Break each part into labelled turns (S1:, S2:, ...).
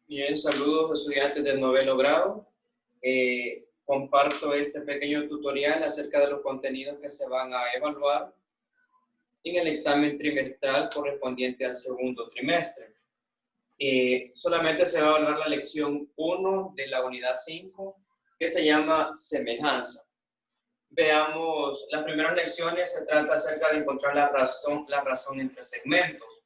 S1: Bien, saludos estudiantes del noveno grado. Comparto este pequeño tutorial acerca de los contenidos que se van a evaluar en el examen trimestral correspondiente al segundo trimestre. Solamente se va a evaluar la lección 1 de la unidad 5, que se llama semejanza. Veamos, las primeras lecciones se trata acerca de encontrar la razón entre segmentos.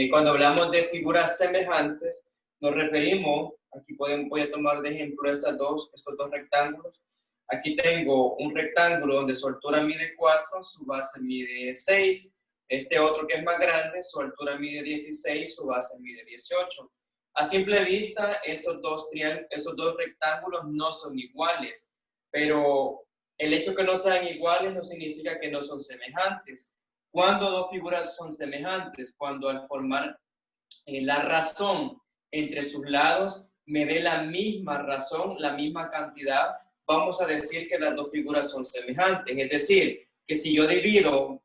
S1: Cuando hablamos de figuras semejantes, nos referimos, aquí voy a tomar de ejemplo estos dos rectángulos. Aquí tengo un rectángulo donde su altura mide 4, su base mide 6. Este otro que es más grande, su altura mide 16, su base mide 18. A simple vista, estos dos rectángulos no son iguales, pero el hecho que no sean iguales no significa que no son semejantes. ¿Cuándo dos figuras son semejantes? Cuando al formar la razón entre sus lados me dé la misma razón, la misma cantidad, vamos a decir que las dos figuras son semejantes. Es decir, que si yo divido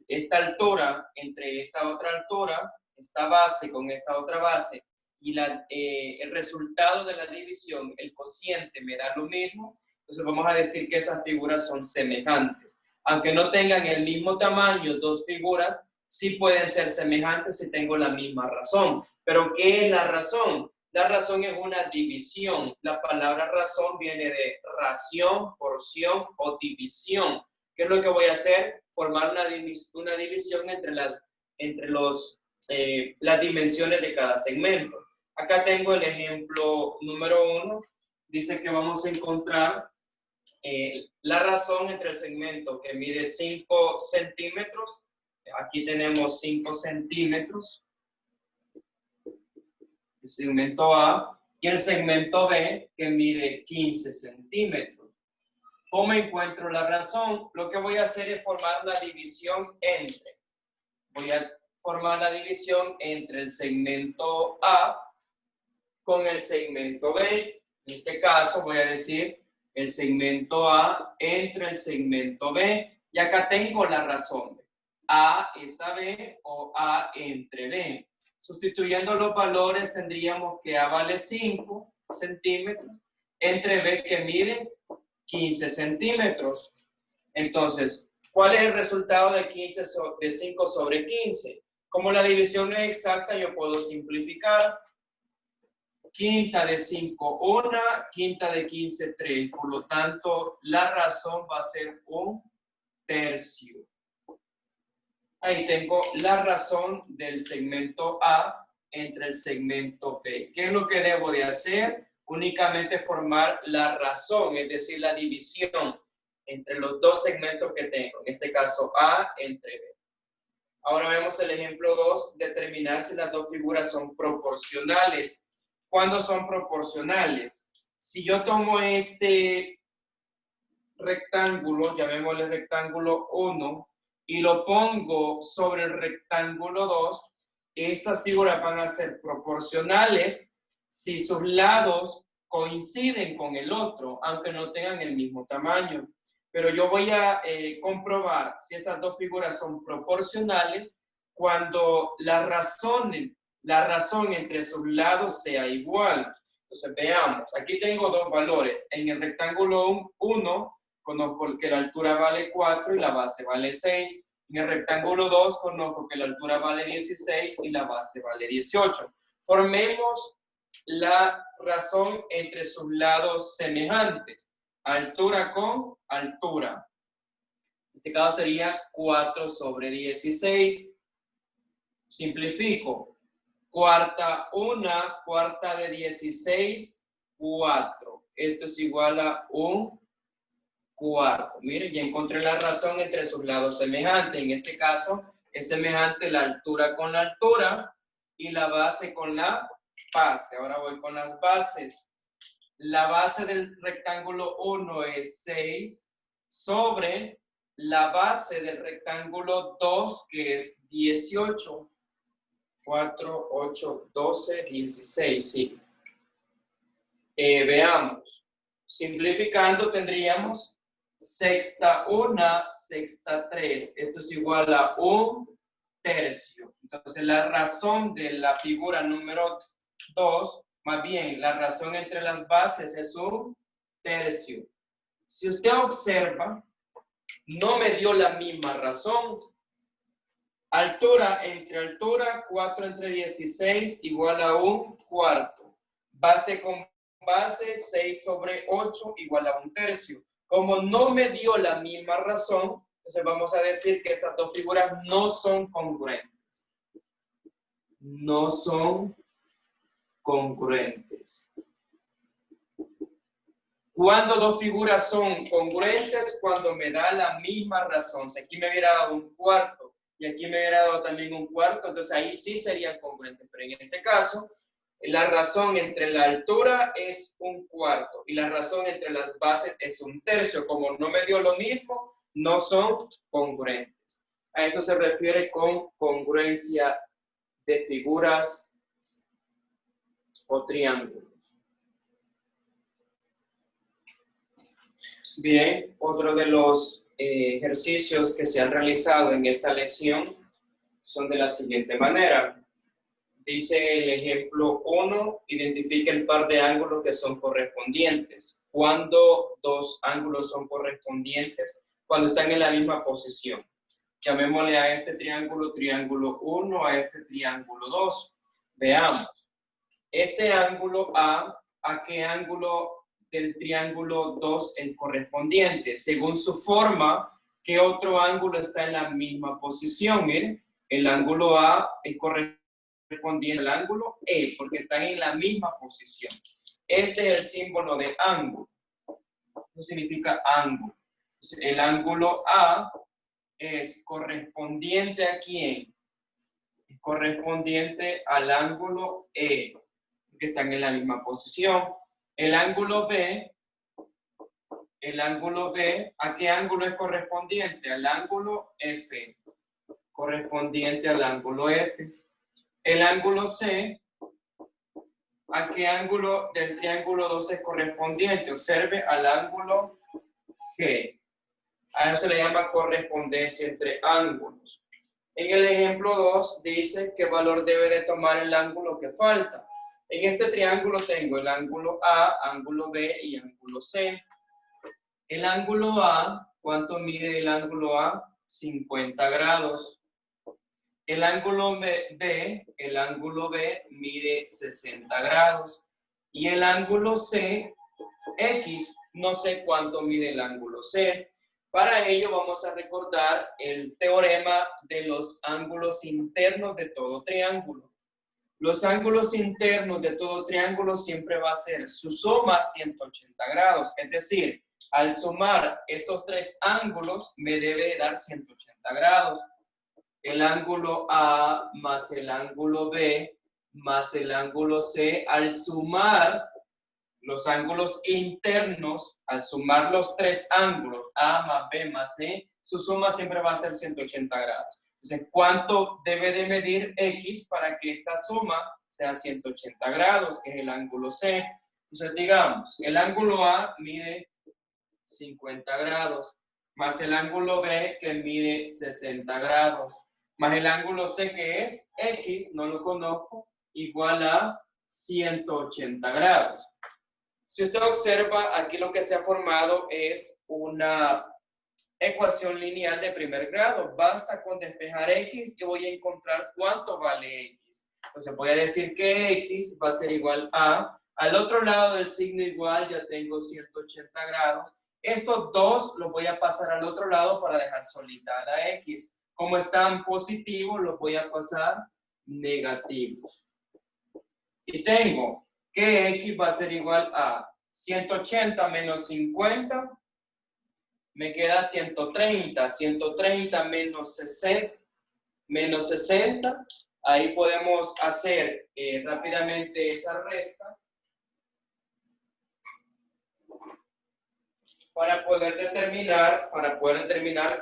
S1: esta altura entre esta otra altura, esta base con esta otra base, y el resultado de la división, el cociente, me da lo mismo, entonces vamos a decir que esas figuras son semejantes. Aunque no tengan el mismo tamaño, dos figuras sí pueden ser semejantes si tengo la misma razón. ¿Pero qué es la razón? La razón es una división. La palabra razón viene de ración, porción o división. ¿Qué es lo que voy a hacer? Formar una división entre las dimensiones de cada segmento. Acá tengo el ejemplo número 1. Dice que vamos a encontrar la razón entre el segmento que mide 5 centímetros. Aquí tenemos 5 centímetros. El segmento A. Y el segmento B que mide 15 centímetros. ¿Cómo encuentro la razón? Lo que voy a hacer es formar la división entre. Voy a formar la división entre el segmento A con el segmento B. En este caso voy a decir el segmento A entre el segmento B. Y acá tengo la razón. A es a B o A entre B. Sustituyendo los valores tendríamos que A vale 5 centímetros entre B que mide 15 centímetros. Entonces, ¿cuál es el resultado de 5 sobre 15? Como la división no es exacta, yo puedo simplificar. Quinta de 5, 1, quinta de 15, 3. Por lo tanto, la razón va a ser 1/3. Ahí tengo la razón del segmento A entre el segmento B. ¿Qué es lo que debo de hacer? Únicamente formar la razón, es decir, la división entre los dos segmentos que tengo. En este caso, A entre B. Ahora vemos el ejemplo 2, determinar si las dos figuras son proporcionales. ¿Cuándo son proporcionales? Si yo tomo este rectángulo, llamémosle rectángulo 1, y lo pongo sobre el rectángulo 2, estas figuras van a ser proporcionales si sus lados coinciden con el otro, aunque no tengan el mismo tamaño. Pero yo voy a comprobar si estas dos figuras son proporcionales cuando la razón entre sus lados sea igual. Entonces veamos, aquí tengo dos valores. En el rectángulo 1 conozco que la altura vale 4 y la base vale 6. En el rectángulo 2 conozco que la altura vale 16 y la base vale 18. Formemos la razón entre sus lados semejantes. Altura con altura. En este caso sería 4 sobre 16. Simplifico. Cuarta de 16, 4. Esto es igual a 1/4. Miren, ya encontré la razón entre sus lados semejantes. En este caso es semejante la altura con la altura y la base con la base. Ahora voy con las bases. La base del rectángulo 1 es 6 sobre la base del rectángulo 2 que es 18. 4, 8, 12, 16, sí. Veamos. Simplificando tendríamos sexta 1, sexta 3. Esto es igual a 1/3. Entonces la razón de la figura número 2 Más bien, la razón entre las bases es un tercio. Si usted observa, no me dio la misma razón. Altura entre altura, 4 entre 16 igual a un cuarto. Base con base, 6 sobre 8 igual a un tercio. Como no me dio la misma razón, entonces vamos a decir que estas dos figuras no son congruentes. No son congruentes. Cuando dos figuras son congruentes, cuando me da la misma razón. Si aquí me hubiera dado un cuarto y aquí me hubiera dado también un cuarto, entonces ahí sí serían congruentes. Pero en este caso, la razón entre la altura es un cuarto y la razón entre las bases es un tercio. Como no me dio lo mismo, no son congruentes. A eso se refiere con congruencia de figuras o triángulos. Bien, otro de los ejercicios que se han realizado en esta lección son de la siguiente manera. Dice el ejemplo 1, identifica el par de ángulos que son correspondientes. ¿Cuándo dos ángulos son correspondientes? Cuando están en la misma posición. Llamémosle a este triángulo, triángulo 1, a este triángulo 2. Veamos. Este ángulo ¿a qué ángulo del triángulo 2 es correspondiente? Según su forma, ¿qué otro ángulo está en la misma posición? Miren, el ángulo A es correspondiente al ángulo E, porque están en la misma posición. Este es el símbolo de ángulo. Eso significa ángulo. Entonces, el ángulo A es correspondiente ¿a quién? Es correspondiente al ángulo E, que están en la misma posición. El ángulo B, ¿a qué ángulo es correspondiente? Al ángulo F, correspondiente al ángulo F. El ángulo C, ¿a qué ángulo del triángulo 2 es correspondiente? Observe al ángulo G. A eso se le llama correspondencia entre ángulos. En el ejemplo 2 dice qué valor debe de tomar el ángulo que falta. En este triángulo tengo el ángulo A, ángulo B y ángulo C. El ángulo A, ¿cuánto mide el ángulo A? 50 grados. El ángulo B mide 60 grados. Y el ángulo C, X, no sé cuánto mide el ángulo C. Para ello vamos a recordar el teorema de los ángulos internos de todo triángulo. Los ángulos internos de todo triángulo siempre va a ser su suma 180 grados. Es decir, al sumar estos tres ángulos me debe de dar 180 grados. El ángulo A más el ángulo B más el ángulo C, al sumar los ángulos internos, al sumar los tres ángulos, A más B más C, su suma siempre va a ser 180 grados. Entonces, ¿cuánto debe de medir X para que esta suma sea 180 grados, que es el ángulo C? Entonces, digamos, el ángulo A mide 50 grados, más el ángulo B que mide 60 grados, más el ángulo C que es X, no lo conozco, igual a 180 grados. Si usted observa, aquí lo que se ha formado es una ecuación lineal de primer grado. Basta con despejar X y voy a encontrar cuánto vale X. Entonces voy a decir que X va a ser igual a, al otro lado del signo igual ya tengo 180 grados. Estos dos los voy a pasar al otro lado para dejar solita la X. Como están positivos, los voy a pasar negativos. Y tengo que X va a ser igual a 180 menos 50, me queda 130. 130 menos 60, ahí podemos hacer rápidamente esa resta para poder determinar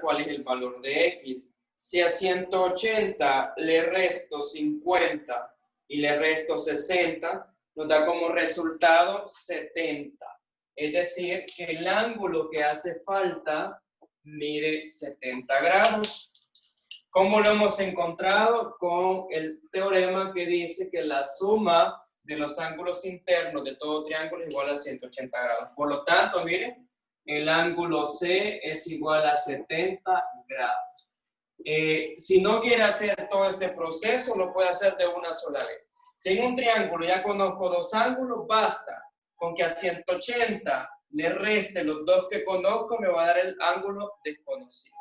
S1: cuál es el valor de X. Si a 180 le resto 50 y le resto 60, nos da como resultado 70. Es decir, que el ángulo que hace falta mide 70 grados. ¿Cómo lo hemos encontrado? Con el teorema que dice que la suma de los ángulos internos de todo triángulo es igual a 180 grados. Por lo tanto, miren, el ángulo C es igual a 70 grados. Si no quiere hacer todo este proceso, lo puede hacer de una sola vez. Si en un triángulo ya conozco dos ángulos, basta con que a 180 le reste los dos que conozco, me va a dar el ángulo desconocido.